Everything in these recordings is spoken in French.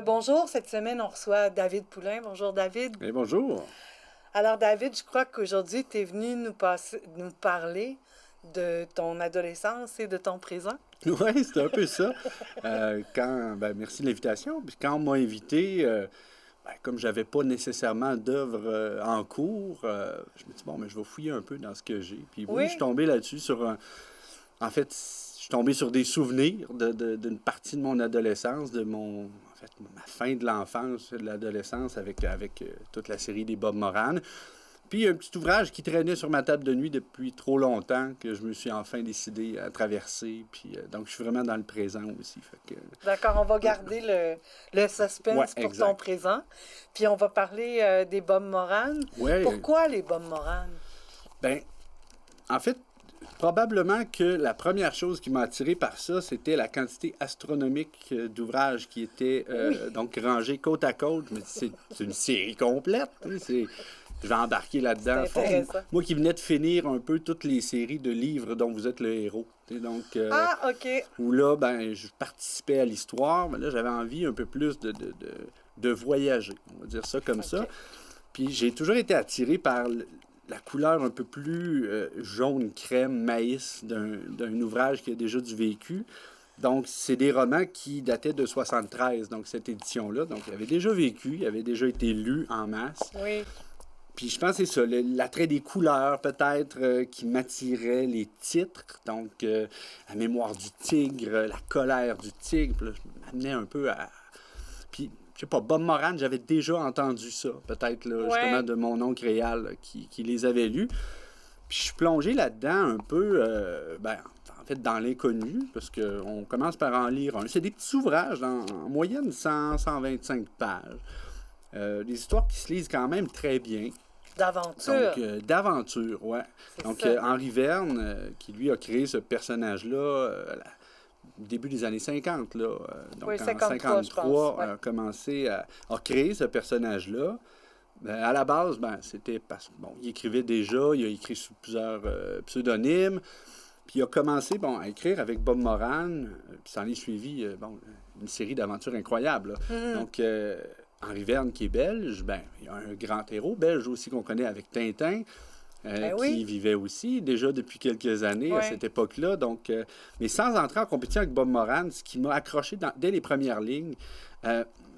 Bonjour, cette semaine, on reçoit David Poulain. Bonjour, David. Eh, bonjour. Alors, David, je crois qu'aujourd'hui, tu es venu nous parler de ton adolescence et de ton présent. Oui, c'est un peu ça. Merci de l'invitation. Puis quand on m'a invité, comme j'avais pas nécessairement d'œuvre en cours, je me dis, bon, mais je vais fouiller un peu dans ce que j'ai. Puis oui, je suis tombé là-dessus En fait, je suis tombé sur des souvenirs d'une partie de mon adolescence, ma fin de l'enfance, de l'adolescence avec toute la série des Bob Moran. Puis un petit ouvrage qui traînait sur ma table de nuit depuis trop longtemps que je me suis enfin décidé à traverser. Puis donc je suis vraiment dans le présent aussi. D'accord, on va garder le suspense pour ton présent. Puis on va parler des Bob Moran. Ouais. Pourquoi les Bob Moran? Ben, en fait, probablement que la première chose qui m'a attiré par ça, c'était la quantité astronomique d'ouvrages qui étaient donc rangés côte à côte. Je me dis, c'est une série complète. Je vais embarquer là-dedans. Moi qui venais de finir un peu toutes les séries de livres dont vous êtes le héros. Donc, OK. Où là, je participais à l'histoire, mais là, j'avais envie un peu plus de voyager. On va dire ça comme ça. Puis j'ai toujours été attiré par la couleur un peu plus jaune, crème, maïs d'un ouvrage qui a déjà du vécu. Donc, c'est des romans qui dataient de 73, donc cette édition-là. Donc, il avait déjà vécu, il avait déjà été lu en masse. Oui. Puis je pense que c'est ça, l'attrait des couleurs peut-être qui m'attirait, les titres. Donc, la mémoire du tigre, la colère du tigre. Puis là, je m'amenais un peu à... Puis, je sais pas, Bob Moran, j'avais déjà entendu ça, peut-être, là, justement, de mon oncle réel qui les avait lus. Puis je suis plongé là-dedans un peu, en fait, dans l'inconnu, parce qu'on commence par en lire un. C'est des petits ouvrages, en moyenne 100-125 pages. Des histoires qui se lisent quand même très bien. D'aventure. Donc, d'aventure, ouais. Donc, Henri Verne, qui lui a créé ce personnage-là au début des années 50, là. Donc, en 53, a commencé à créer ce personnage-là. À la base, c'était parce il écrivait déjà, il a écrit sous plusieurs pseudonymes. Puis il a commencé à écrire avec Bob Moran, puis ça en est suivi une série d'aventures incroyables. Donc, Henri Verne, qui est belge, il y a un grand héros belge aussi qu'on connaît avec Tintin, qui vivait aussi déjà depuis quelques années à cette époque-là. Donc, mais sans entrer en compétition avec Bob Moran, ce qui m'a accroché dès les premières lignes,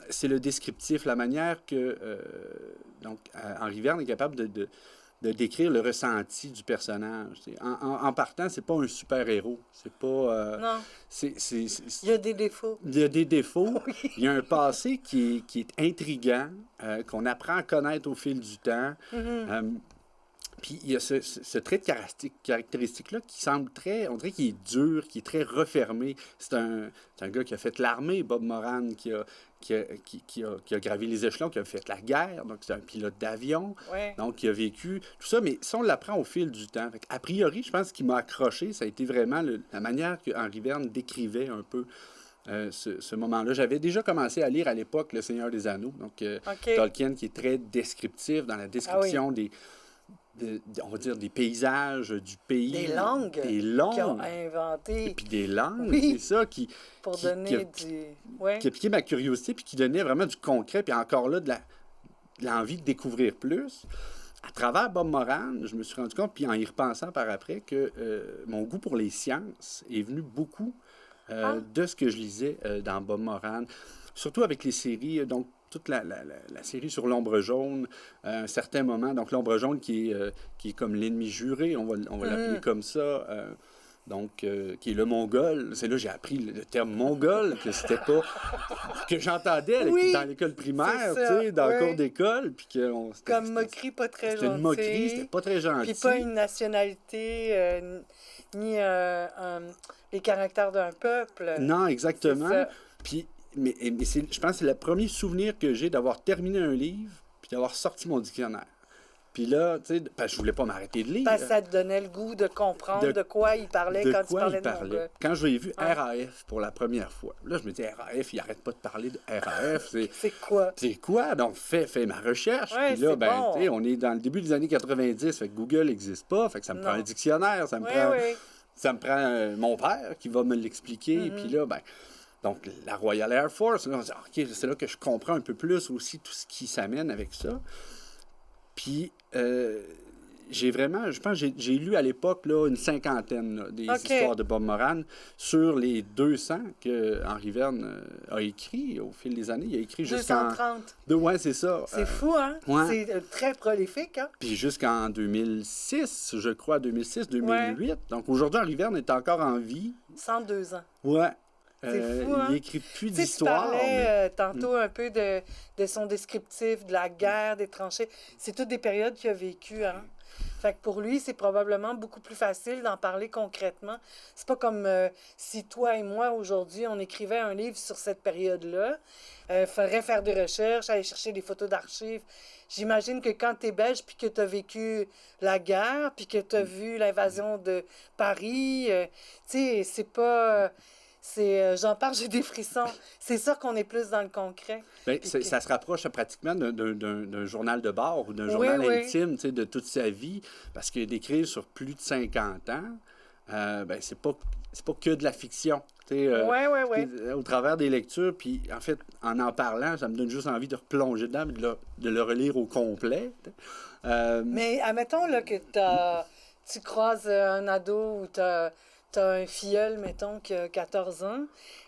c'est le descriptif, la manière que Henri Verne est capable de décrire le ressenti du personnage. En partant, c'est pas un super-héros. C'est pas... non. Il y a des défauts. Il y a des défauts. Il y a un passé qui est intriguant, qu'on apprend à connaître au fil du temps. Puis il y a ce trait de caractéristique-là qui semble on dirait qu'il est dur, qui est très refermé. C'est un gars qui a fait l'armée, Bob Moran, qui a gravi les échelons, qui a fait la guerre, donc c'est un pilote d'avion, donc qui a vécu tout ça, mais ça, on l'apprend au fil du temps. Fait a priori, je pense ce qui m'a accroché, ça a été vraiment la manière que Henri Verne décrivait un peu ce moment-là. J'avais déjà commencé à lire à l'époque Le Seigneur des Anneaux, donc Tolkien, qui est très descriptif dans la description on va dire des paysages du pays. Des langues. Qu'ils ont inventées. Et puis des langues, c'est ça qui a piqué ma curiosité, puis qui donnait vraiment du concret, puis encore là, de l'envie de découvrir plus. À travers Bob Moran, je me suis rendu compte, puis en y repensant par après, que mon goût pour les sciences est venu beaucoup de ce que je lisais dans Bob Moran. Surtout avec les séries, donc toute la série sur l'ombre jaune, à un certain moment, donc l'ombre jaune qui est comme l'ennemi juré, on va l'appeler comme ça, qui est le mongol. C'est là que j'ai appris le terme mongol, que c'était pas... que j'entendais dans l'école primaire, dans le cours d'école, puis comme moquerie pas très gentille. C'était une moquerie, c'était pas très gentil. Puis pas une nationalité, ni les caractères d'un peuple. Non, exactement. Puis... Mais je pense que c'est le premier souvenir que j'ai d'avoir terminé un livre puis d'avoir sorti mon dictionnaire. Puis là, tu sais, parce que je voulais pas m'arrêter de lire. Parce que ça te donnait le goût de comprendre de quoi il parlait quand tu parlais de Mongol. Quand je l'ai vu RAF pour la première fois, là, je me dis, RAF, il arrête pas de parler de RAF. C'est quoi? C'est quoi? Donc, fais ma recherche. Puis là, tu sais, on est dans le début des années 90, fait que Google n'existe pas, fait que ça me prend un dictionnaire, ça me prend mon père qui va me l'expliquer. Puis là, Donc, la Royal Air Force, là, on dit, OK, c'est là que je comprends un peu plus aussi tout ce qui s'amène avec ça. Puis, je pense que j'ai lu à l'époque là, une cinquantaine là, des histoires de Bob Moran sur les 200 que Henri Verne a écrit au fil des années. Il a écrit jusqu'en... 230. Ouais, c'est ça. C'est fou, hein? Ouais. C'est très prolifique, hein? Puis jusqu'en 2006, je crois, 2006-2008. Ouais. Donc aujourd'hui, Henri Verne est encore en vie. 102 ans. Ouais. C'est fou, hein? Il écrit plus d'histoire. Tu parlais tantôt un peu de son descriptif, de la guerre, des tranchées. C'est toutes des périodes qu'il a vécues, hein? Fait que pour lui, c'est probablement beaucoup plus facile d'en parler concrètement. C'est pas comme si toi et moi, aujourd'hui, on écrivait un livre sur cette période-là. Faudrait faire des recherches, aller chercher des photos d'archives. J'imagine que quand tu es belge, puis que tu as vécu la guerre, puis que tu as vu l'invasion de Paris, tu sais, c'est pas... j'en parle, j'ai des frissons. C'est sûr qu'on est plus dans le concret. Bien, ça se rapproche pratiquement d'un journal de bord ou d'un journal intime de toute sa vie, parce que d'écrire sur plus de 50 ans, ben, c'est pas que de la fiction. Au travers des lectures, puis en fait, en parlant, ça me donne juste envie de replonger dedans et de le relire au complet. Mais admettons là, que tu croises un ado ou t'as un filleul, mettons, qui a 14 ans,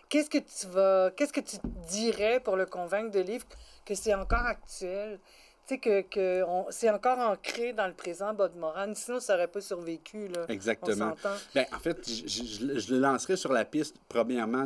qu'est-ce que tu dirais pour le convaincre de livre que c'est encore actuel? Tu sais, que c'est encore ancré dans le présent, Bob Moran. Sinon, ça n'aurait pas survécu, là. Exactement. Bien, en fait, je le lancerai sur la piste, premièrement,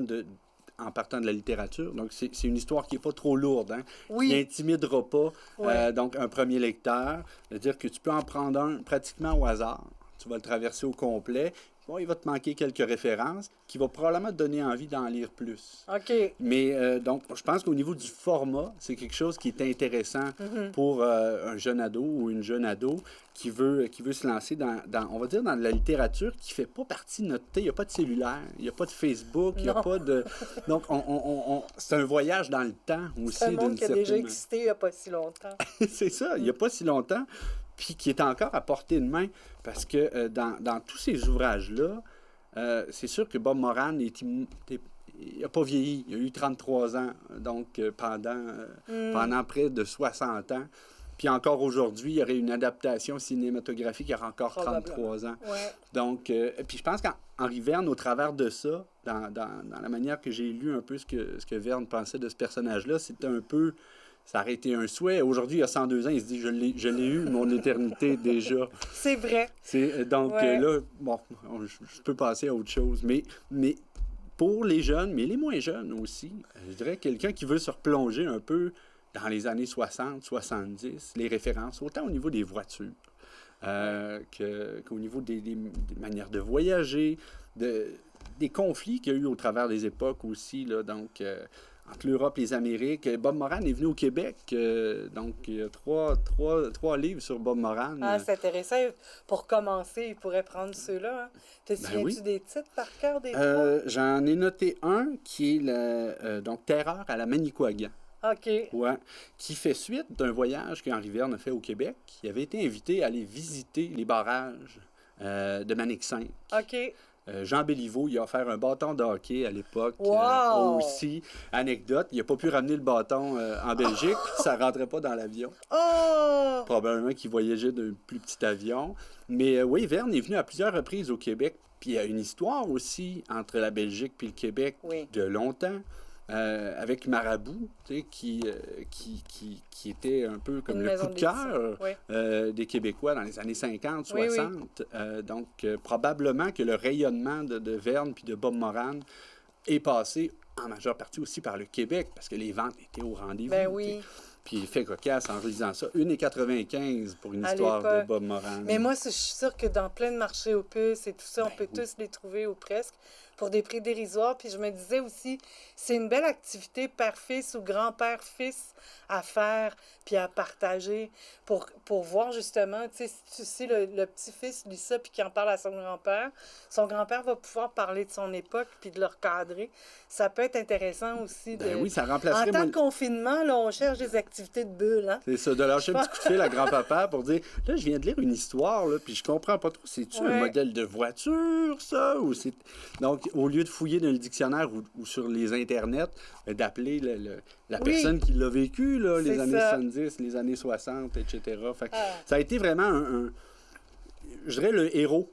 en partant de la littérature. Donc, c'est une histoire qui n'est pas trop lourde, hein, qui n'intimidera pas donc un premier lecteur. C'est-à-dire que tu peux en prendre un pratiquement au hasard. Tu vas le traverser au complet. Bon, il va te manquer quelques références qui vont probablement te donner envie d'en lire plus. OK. Mais donc, je pense qu'au niveau du format, c'est quelque chose qui est intéressant pour un jeune ado ou une jeune ado qui veut se lancer dans, on va dire, dans la littérature qui ne fait pas partie de notre... Il n'y a pas de cellulaire, il n'y a pas de Facebook, il n'y a pas de... Donc, c'est un voyage dans le temps aussi. C'est un monde qui a déjà existé il n'y a pas si longtemps. C'est ça, il n'y a pas si longtemps. Puis qui est encore à portée de main, parce que dans tous ces ouvrages-là, c'est sûr que Bob Moran n'a pas vieilli. Il a eu 33 ans, donc pendant près de 60 ans. Puis encore aujourd'hui, il y aurait une adaptation cinématographique, il y aurait encore 33 ans. Ouais. Donc, puis je pense qu'Henri Verne, au travers de ça, dans la manière que j'ai lu un peu ce que Verne pensait de ce personnage-là, c'était un peu... Ça aurait été un souhait. Aujourd'hui, il a 102 ans, il se dit, je l'ai eu, mon éternité, déjà. C'est vrai. Donc là, bon, je peux passer à autre chose. Mais pour les jeunes, mais les moins jeunes aussi, je dirais quelqu'un qui veut se replonger un peu dans les années 60, 70, les références, autant au niveau des voitures qu'au niveau des manières de voyager, des conflits qu'il y a eu au travers des époques aussi, là, donc... entre l'Europe et les Amériques. Bob Moran est venu au Québec, donc il y a trois livres sur Bob Moran. Ah, c'est intéressant. Pour commencer, il pourrait prendre ceux-là. Hein. Te souviens-tu des titres par cœur des trois? J'en ai noté un qui est donc Terreur à la Manicouagan. OK. Ouais, qui fait suite d'un voyage qu'Henri Verne a fait au Québec. Il avait été invité à aller visiter les barrages de Manic-Saint. OK. Jean Béliveau, il a offert un bâton de hockey à l'époque. Wow! Aussi, anecdote, il n'a pas pu ramener le bâton en Belgique, ça ne rentrait pas dans l'avion. Oh! Probablement qu'il voyageait d'un plus petit avion. Mais oui, Verne est venu à plusieurs reprises au Québec. Puis il y a une histoire aussi entre la Belgique et le Québec de longtemps. Avec Marabout, tu sais, qui était un peu comme le coup de cœur des Québécois dans les années 50, 60. Donc, probablement que le rayonnement de Verne puis de Bob Moran est passé en majeure partie aussi par le Québec, parce que les ventes étaient au rendez-vous. Ben oui. Puis il fait cocasse en relisant ça. 1,95 pour une histoire de Bob Moran. Mais moi, je suis sûre que dans plein de marchés aux puces et tout ça, on peut tous les trouver ou presque pour des prix dérisoires. Puis je me disais aussi, c'est une belle activité père-fils ou grand-père-fils à faire puis à partager pour voir justement, tu sais, le petit-fils lit ça puis qui en parle à son grand-père va pouvoir parler de son époque puis de le recadrer. Ça peut être intéressant aussi. Oui, ça remplacerait... En temps de confinement, là, on cherche des activités de bulles. Hein? C'est ça, de lâcher un petit coup de fil à grand-papa pour dire, là, je viens de lire une histoire, là, puis je comprends pas trop, c'est-tu un modèle de voiture, ça? Ou c'est... Donc, au lieu de fouiller dans le dictionnaire ou sur les internets, d'appeler la personne qui l'a vécu, là, les années 70, les années 60, etc. Fait que ça a été vraiment je dirais, le héros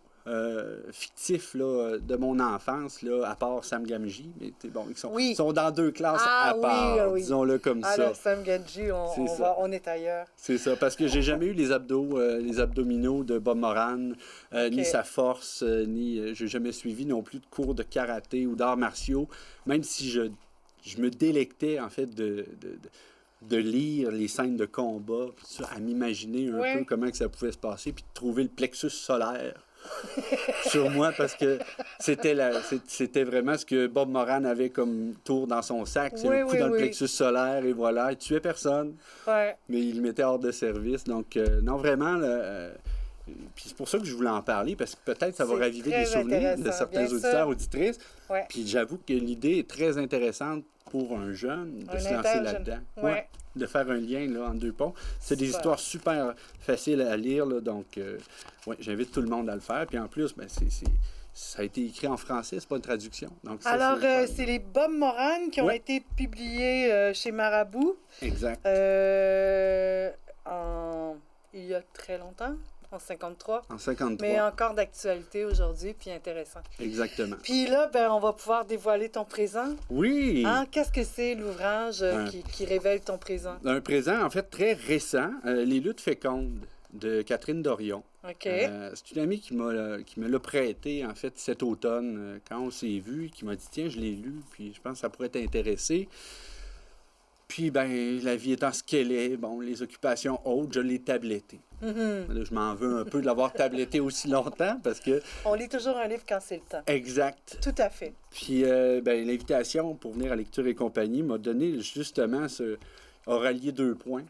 fictif là, de mon enfance, là, à part Sam Gamgee. Mais bon, ils sont dans 2 classes à part, disons-le comme ça. Alors, Sam Gamgee, on est ailleurs. C'est ça, parce que j'ai jamais eu les abdominaux de Bob Moran, ni sa force, j'ai jamais suivi non plus de cours de karaté ou d'arts martiaux, même si je me délectais, en fait, de lire les scènes de combat, à m'imaginer un peu comment que ça pouvait se passer, puis de trouver le plexus solaire sur moi, parce que c'était vraiment ce que Bob Moran avait comme tour dans son sac, c'est le coup dans le plexus solaire, et voilà, il tuait personne, mais il le mettait hors de service. Donc, non, vraiment, puis c'est pour ça que je voulais en parler, parce que peut-être ça va raviver des souvenirs de certains auditeurs, auditrices. Puis j'avoue que l'idée est très intéressante pour un jeune de se lancer là-dedans. De faire un lien là, entre 2 ponts. C'est des histoires super faciles à lire, là, donc j'invite tout le monde à le faire. Puis en plus, ça a été écrit en français, c'est pas une traduction. Donc, alors, c'est les Bob Moran qui ont été publiés chez Marabout. Exact. Il y a très longtemps. En 53. En 53. Mais encore d'actualité aujourd'hui, puis intéressant. Exactement. Puis là, on va pouvoir dévoiler ton présent. Oui! Qu'est-ce que c'est l'ouvrage qui révèle ton présent? Un présent, en fait, très récent, Les luttes fécondes de Catherine Dorion. OK. C'est une amie qui me l'a prêté, en fait, cet automne, quand on s'est vu, qui m'a dit, tiens, je l'ai lu, puis je pense que ça pourrait t'intéresser. Puis, la vie étant ce qu'elle est, les occupations hautes, je l'ai tabletté. Là, je m'en veux un peu de l'avoir tabletté aussi longtemps, parce que... On lit toujours un livre quand c'est le temps. Exact. Tout à fait. Puis, l'invitation pour venir à Lecture et compagnie m'a donné justement aura lié 2 points.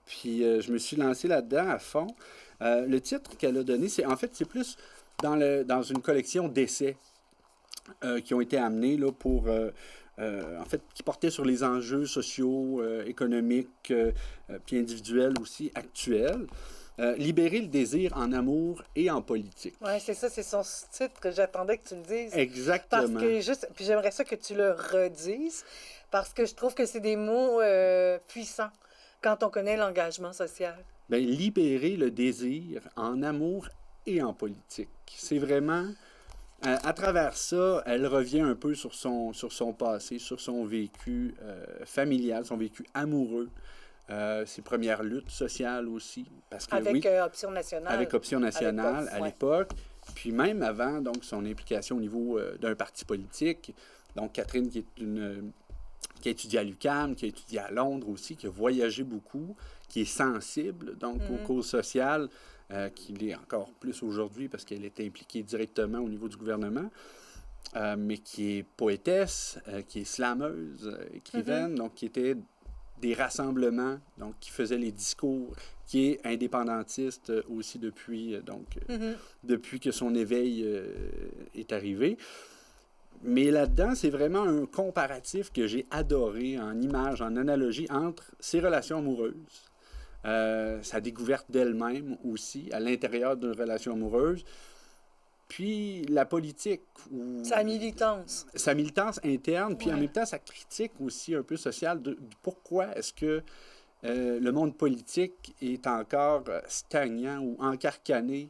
Puis, je me suis lancé là-dedans à fond. Le titre qu'elle a donné, c'est plus dans une collection d'essais qui ont été amenés là, pour... qui portait sur les enjeux sociaux, économiques, puis individuels aussi, actuels. Libérer le désir en amour et en politique. Oui, c'est ça, c'est son titre que j'attendais que tu le dises. Exactement. Puis j'aimerais ça que tu le redises, parce que je trouve que c'est des mots puissants quand on connaît l'engagement social. Libérer le désir en amour et en politique. C'est vraiment... à travers ça, elle revient un peu sur son passé, sur son vécu familial, son vécu amoureux, ses premières luttes sociales aussi. Parce que, avec Option Nationale. Avec Option Nationale à l'époque. Puis même avant, donc, son implication au niveau d'un parti politique. Donc, Catherine, qui a étudié à l'UQAM, qui a étudié à Londres aussi, qui a voyagé beaucoup, qui est sensible donc aux causes sociales, qu'il est encore plus aujourd'hui parce qu'elle est impliquée directement au niveau du gouvernement, mais qui est poétesse, qui est slameuse, écrivaine, donc qui était des rassemblements, donc qui faisait les discours, qui est indépendantiste aussi depuis que son éveil est arrivé. Mais là-dedans, c'est vraiment un comparatif que j'ai adoré en image, en analogie entre ses relations amoureuses, sa découverte d'elle-même aussi, à l'intérieur d'une relation amoureuse, puis la politique. Sa militance. Sa militance interne, puis en même temps sa critique aussi un peu sociale de pourquoi est-ce que le monde politique est encore stagnant ou encarcané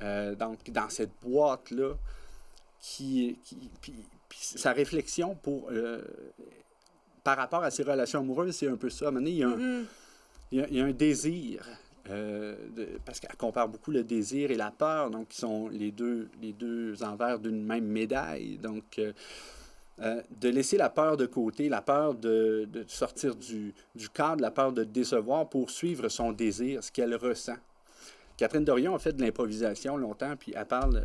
donc dans cette boîte-là, puis sa réflexion par rapport à ses relations amoureuses, c'est un peu ça. À un moment donné, il y a un désir, parce qu'elle compare beaucoup le désir et la peur, donc qui sont les deux envers d'une même médaille. Donc, de laisser la peur de côté, la peur de sortir du cadre, la peur de décevoir pour suivre son désir, ce qu'elle ressent. Catherine Dorion a fait de l'improvisation longtemps, puis elle parle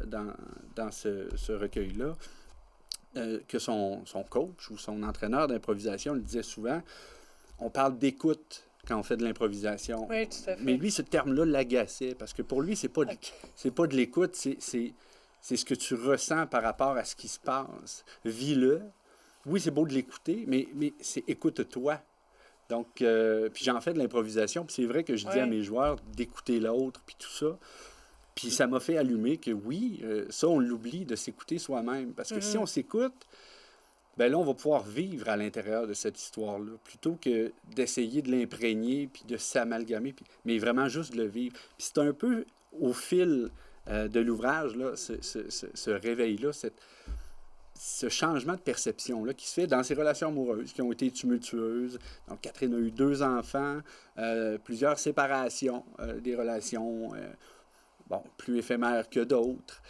dans ce recueil-là que son coach ou son entraîneur d'improvisation le disait souvent, on parle d'écoute quand on fait de l'improvisation. Oui, tout à fait. Mais lui, ce terme-là l'agaçait, parce que pour lui, c'est pas de l'écoute, c'est ce que tu ressens par rapport à ce qui se passe. Vis-le. Oui, c'est beau de l'écouter, mais c'est écoute-toi. Donc, puis j'en fais de l'improvisation, puis c'est vrai que je dis à mes joueurs d'écouter l'autre, puis tout ça. Puis ça m'a fait allumer que oui, ça, on l'oublie de s'écouter soi-même. Parce que si on s'écoute, ben là, on va pouvoir vivre à l'intérieur de cette histoire-là, plutôt que d'essayer de l'imprégner, puis de s'amalgamer, mais vraiment juste de le vivre. Puis c'est un peu au fil de l'ouvrage, là, ce réveil-là, ce changement de perception-là qui se fait dans ses relations amoureuses, qui ont été tumultueuses. Donc, Catherine a eu 2 enfants, plusieurs séparations, des relations plus éphémères que d'autres.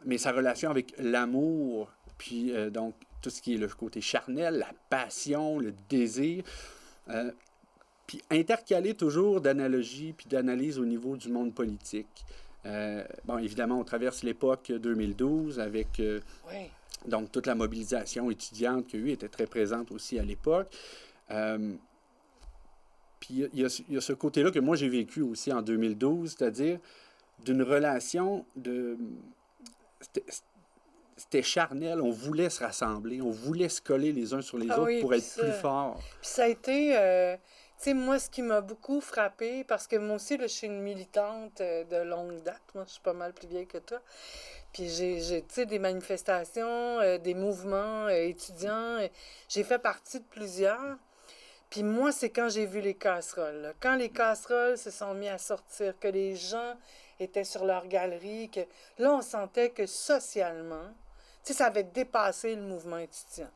Mais sa relation avec l'amour, puis donc tout ce qui est le côté charnel, la passion, le désir, puis intercalé toujours d'analogies puis d'analyses au niveau du monde politique. Évidemment, on traverse l'époque 2012 avec donc toute la mobilisation étudiante qui était très présente aussi à l'époque. Puis il y a ce côté-là que moi j'ai vécu aussi en 2012, c'est-à-dire d'une relation de... C'était charnel, on voulait se rassembler, on voulait se coller les uns sur les autres pour être plus forts. Puis ça a été, tu sais, moi, ce qui m'a beaucoup frappée, parce que moi aussi, là, je suis une militante de longue date, moi, je suis pas mal plus vieille que toi, puis j'ai tu sais, des manifestations, des mouvements étudiants, j'ai fait partie de plusieurs, puis moi, c'est quand j'ai vu les casseroles, là. Quand les casseroles se sont mis à sortir, que les gens étaient sur leur galerie, que là, on sentait que socialement, tu sais, ça avait dépassé le mouvement étudiant.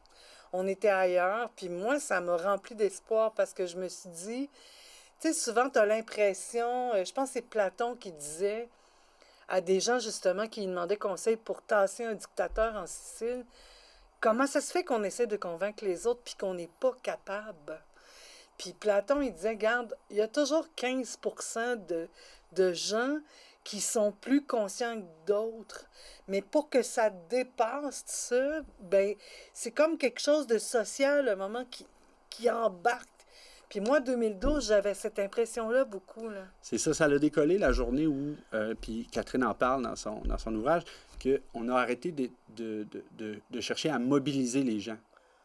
On était ailleurs, puis moi, ça m'a rempli d'espoir parce que je me suis dit, tu sais, souvent, tu as l'impression, je pense que c'est Platon qui disait à des gens, justement, qui lui demandaient conseil pour tasser un dictateur en Sicile, comment ça se fait qu'on essaie de convaincre les autres puis qu'on n'est pas capable? Puis Platon, il disait, regarde, il y a toujours 15% de gens qui sont plus conscients que d'autres. Mais pour que ça dépasse ça, ben, c'est comme quelque chose de social, un moment qui embarque. Puis moi, 2012, j'avais cette impression-là beaucoup. Là. C'est ça, ça l'a décollé la journée où, puis Catherine en parle dans son ouvrage, qu'on a arrêté de chercher à mobiliser les gens.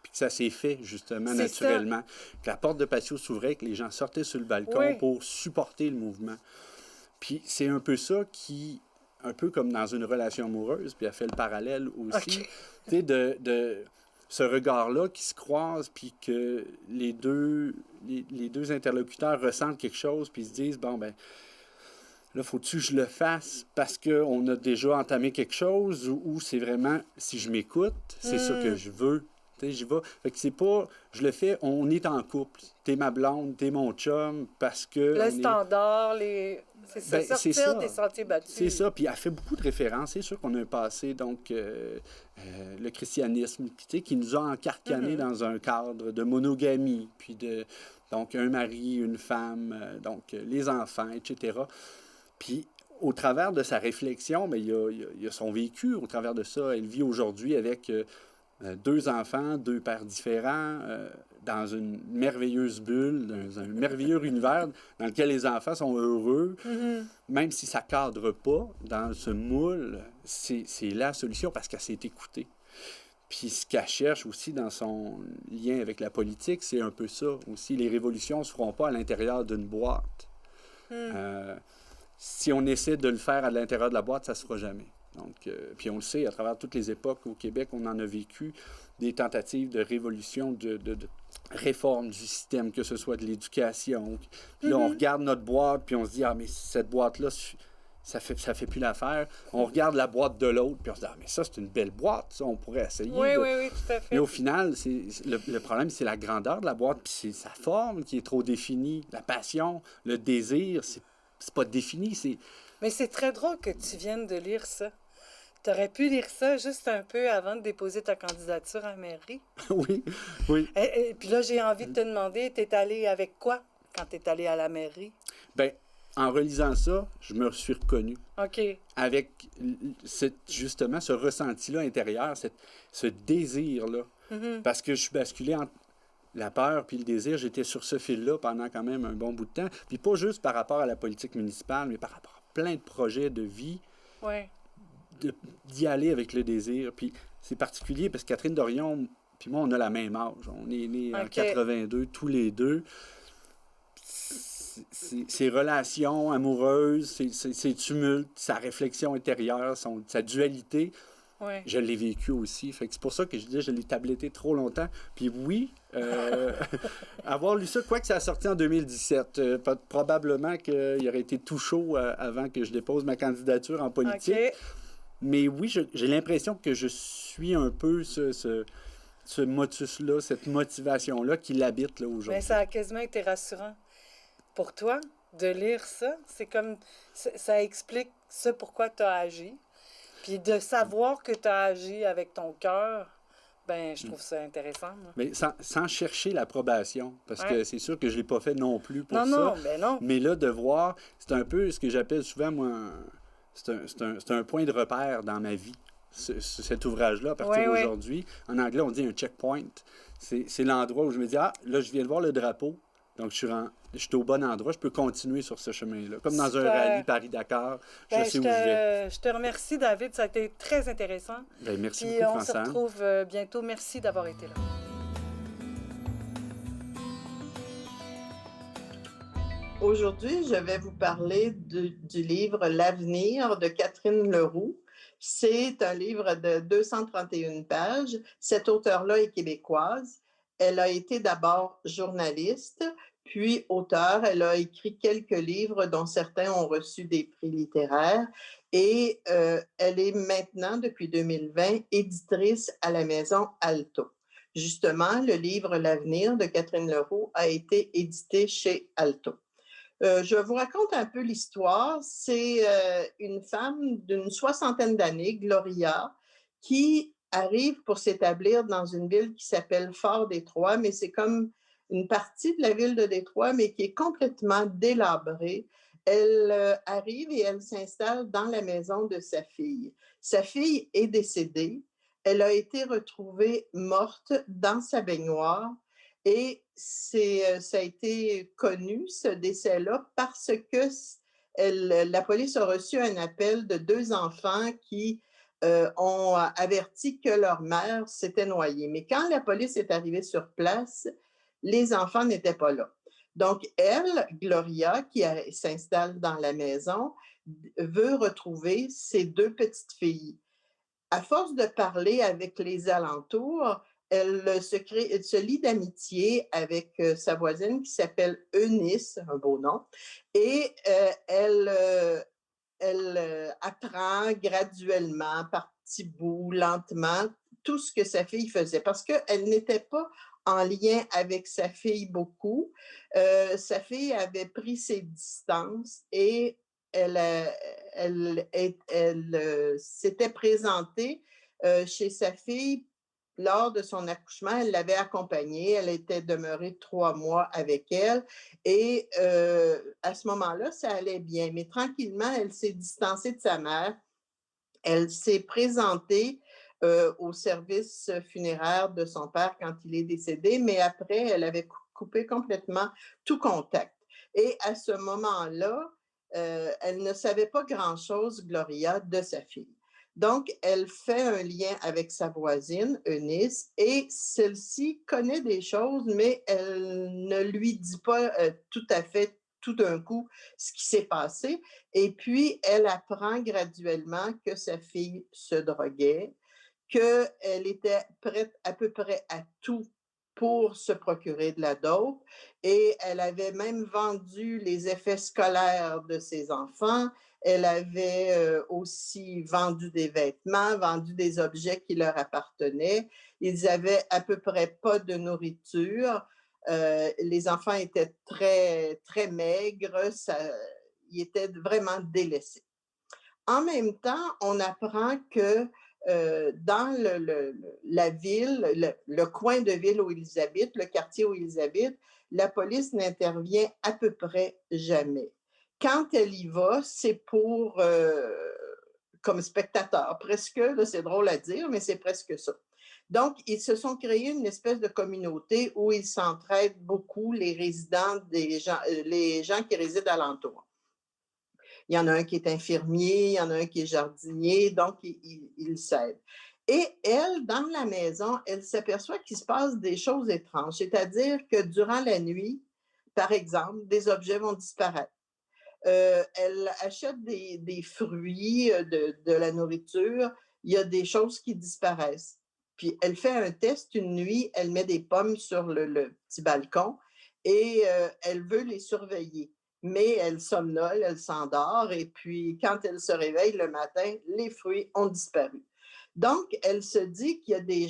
Puis que ça s'est fait, justement, c'est naturellement. Que la porte de patio s'ouvrait, que les gens sortaient sur le balcon pour supporter le mouvement. Puis c'est un peu ça qui, un peu comme dans une relation amoureuse, puis elle fait le parallèle aussi, tu sais, de ce regard-là qui se croise, puis que les deux interlocuteurs ressentent quelque chose, puis se disent, bon, ben là, faut-tu que je le fasse parce qu'on a déjà entamé quelque chose, ou c'est vraiment, si je m'écoute, c'est ça que je veux. Tu sais, j'y vais. Fait que c'est pas, je le fais, on est en couple. T'es ma blonde, t'es mon chum, parce que... Le standard, c'est ça, sortir des sentiers battus. C'est ça, puis elle fait beaucoup de références. C'est sûr qu'on a un passé, donc, le christianisme, tu sais, qui nous a encarcanés dans un cadre de monogamie, puis donc, un mari, une femme, donc, les enfants, etc. Puis, au travers de sa réflexion, mais il y a son vécu, au travers de ça, elle vit aujourd'hui avec... 2 enfants, 2 pères différents, dans une merveilleuse bulle, dans un merveilleux univers dans lequel les enfants sont heureux, même si ça ne cadre pas dans ce moule, c'est la solution parce qu'elle s'est écoutée. Puis ce qu'elle cherche aussi dans son lien avec la politique, c'est un peu ça aussi. Les révolutions ne se feront pas à l'intérieur d'une boîte. Si on essaie de le faire à l'intérieur de la boîte, ça ne se fera jamais. Donc, puis on le sait, à travers toutes les époques au Québec, on en a vécu des tentatives de révolution, de réforme du système, que ce soit de l'éducation. Puis là, on regarde notre boîte, puis on se dit, ah, mais cette boîte-là, ça fait plus l'affaire. On regarde la boîte de l'autre, puis on se dit, ah, mais ça, c'est une belle boîte, ça, on pourrait essayer. Oui, tout à fait. Mais au final, le problème, c'est la grandeur de la boîte, puis c'est sa forme qui est trop définie. La passion, le désir, c'est pas défini, c'est... Mais c'est très drôle que tu viennes de lire ça. Tu aurais pu lire ça juste un peu avant de déposer ta candidature à la mairie. Oui. Et puis là, j'ai envie de te demander, t'es allé avec quoi quand t'es allé à la mairie? Bien, en relisant ça, je me suis reconnu. OK. Avec justement ce ressenti-là intérieur, ce désir-là. Parce que je suis basculé entre la peur puis le désir. J'étais sur ce fil-là pendant quand même un bon bout de temps. Puis pas juste par rapport à la politique municipale, mais par rapport à plein de projets de vie. Oui. D'y aller avec le désir. Puis c'est particulier parce que Catherine Dorion puis moi, on a la même âge. On est nés en 82, tous les deux. ses relations amoureuses, ses tumultes, sa réflexion intérieure, sa dualité. Ouais. Je l'ai vécu aussi. Fait que c'est pour ça que je dis je l'ai tabletté trop longtemps. Puis oui, avoir lu ça, quoi que ça a sorti en 2017, probablement qu'il aurait été tout chaud avant que je dépose ma candidature en politique. Okay. Mais oui, j'ai l'impression que je suis un peu ce motus-là, cette motivation-là qui l'habite là, aujourd'hui. Mais ça a quasiment été rassurant pour toi de lire ça. C'est comme, ça explique ce pourquoi tu as agi. Puis de savoir que tu as agi avec ton cœur, ben je trouve ça intéressant. Moi. Mais sans chercher l'approbation, parce que c'est sûr que je ne l'ai pas fait non plus pour ça. Non, ben non. Mais là, de voir, c'est un peu ce que j'appelle souvent, moi, c'est un point de repère dans ma vie, cet ouvrage-là, à partir d'aujourd'hui. En anglais, on dit un checkpoint. C'est l'endroit où je me dis, ah, là, je viens de voir le drapeau. Donc, je suis au bon endroit, je peux continuer sur ce chemin-là. Comme dans un rallye Paris-Dakar, je sais où je vais. Je te remercie, David. Ça a été très intéressant. Bien, merci Puis beaucoup, on François. se retrouve bientôt. Merci d'avoir été là. Aujourd'hui, je vais vous parler du livre L'Avenir de Catherine Leroux. C'est un livre de 231 pages. Cette auteure-là est québécoise. Elle a été d'abord journaliste, puis auteure. Elle a écrit quelques livres dont certains ont reçu des prix littéraires. Et elle est maintenant, depuis 2020, éditrice à la maison Alto. Justement, le livre L'Avenir de Catherine Leroux a été édité chez Alto. Je vous raconte un peu l'histoire. C'est une femme d'une 60aine d'années, Gloria, qui arrive pour s'établir dans une ville qui s'appelle Fort-Détroit, mais c'est comme une partie de la ville de Détroit, mais qui est complètement délabrée. Elle arrive et elle s'installe dans la maison de sa fille. Sa fille est décédée. Elle a été retrouvée morte dans sa baignoire. Et ça a été connu, ce décès-là, parce que la police a reçu un appel de 2 enfants qui ont averti que leur mère s'était noyée. Mais quand la police est arrivée sur place, les enfants n'étaient pas là. Donc, elle, Gloria, qui s'installe dans la maison, veut retrouver ses 2 petites filles. À force de parler avec les alentours, elle se lie d'amitié avec sa voisine qui s'appelle Eunice, un beau nom, et elle apprend graduellement, par petits bouts, lentement, tout ce que sa fille faisait, parce qu'elle n'était pas en lien avec sa fille beaucoup. Sa fille avait pris ses distances et elle s'était présentée chez sa fille lors de son accouchement. Elle l'avait accompagnée, elle était demeurée 3 mois avec elle et à ce moment-là, ça allait bien. Mais tranquillement, elle s'est distancée de sa mère. Elle s'est présentée au service funéraire de son père quand il est décédé, mais après, elle avait coupé complètement tout contact. Et à ce moment-là, elle ne savait pas grand-chose, Gloria, de sa fille. Donc, elle fait un lien avec sa voisine, Eunice, et celle-ci connaît des choses, mais elle ne lui dit pas tout à fait, tout d'un coup, ce qui s'est passé. Et puis, elle apprend graduellement que sa fille se droguait, qu'elle était prête à peu près à tout pour se procurer de la dope, et elle avait même vendu les effets scolaires de ses enfants. Elle avait aussi vendu des vêtements, vendu des objets qui leur appartenaient. Ils avaient à peu près pas de nourriture. Les enfants étaient très, très maigres. Ils étaient vraiment délaissés. En même temps, on apprend que dans la ville, le coin de ville où ils habitent, le quartier où ils habitent, la police n'intervient à peu près jamais. Quand elle y va, c'est pour comme spectateur, presque, là, c'est drôle à dire, mais c'est presque ça. Donc, ils se sont créés une espèce de communauté où ils s'entraident beaucoup, les résidents, les gens qui résident alentour. Il y en a un qui est infirmier, il y en a un qui est jardinier, donc ils s'aident. Et elle, dans la maison, elle s'aperçoit qu'il se passe des choses étranges, c'est-à-dire que durant la nuit, par exemple, des objets vont disparaître. Elle achète des fruits, de la nourriture, il y a des choses qui disparaissent. Puis elle fait un test une nuit, elle met des pommes sur le petit balcon et elle veut les surveiller. Mais elle somnole, elle s'endort et puis quand elle se réveille le matin, les fruits ont disparu. Donc, elle se dit qu'il y a des...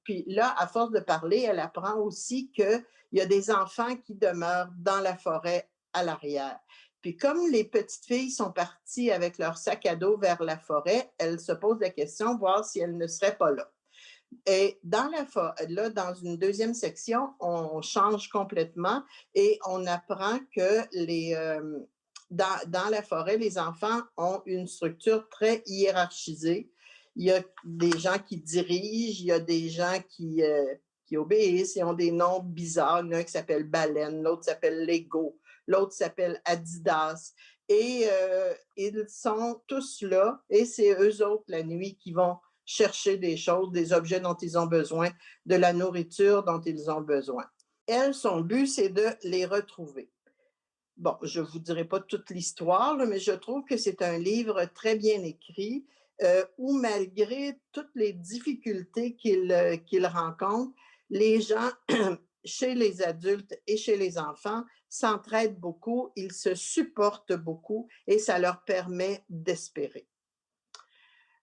Puis là, à force de parler, elle apprend aussi qu'il y a des enfants qui demeurent dans la forêt à l'arrière. Puis comme les petites filles sont parties avec leur sac à dos vers la forêt, elle se pose la question, voir si elles ne seraient pas là. Et là, dans une deuxième section, on change complètement et on apprend que dans la forêt, les enfants ont une structure très hiérarchisée. Il y a des gens qui dirigent, il y a des gens qui obéissent, ils ont des noms bizarres. Il y en a un qui s'appelle Baleine, l'autre s'appelle Lego, l'autre s'appelle Adidas. Et ils sont tous là et c'est eux autres la nuit qui vont chercher des choses, des objets dont ils ont besoin, de la nourriture dont ils ont besoin. Elle, son but, c'est de les retrouver. Bon, je ne vous dirai pas toute l'histoire, mais je trouve que c'est un livre très bien écrit où, malgré toutes les difficultés qu'il rencontre, les gens, chez les adultes et chez les enfants, s'entraident beaucoup, ils se supportent beaucoup et ça leur permet d'espérer.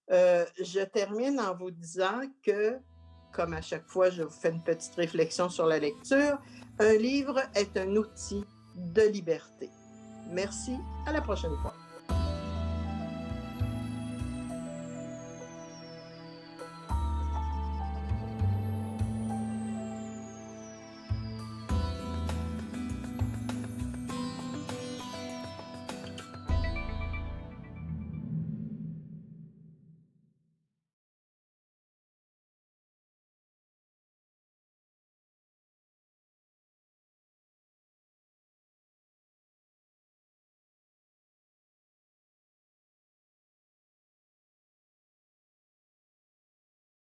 Je termine en vous disant que, comme à chaque fois, je vous fais une petite réflexion sur la lecture. Un livre est un outil de liberté. Merci, à la prochaine fois.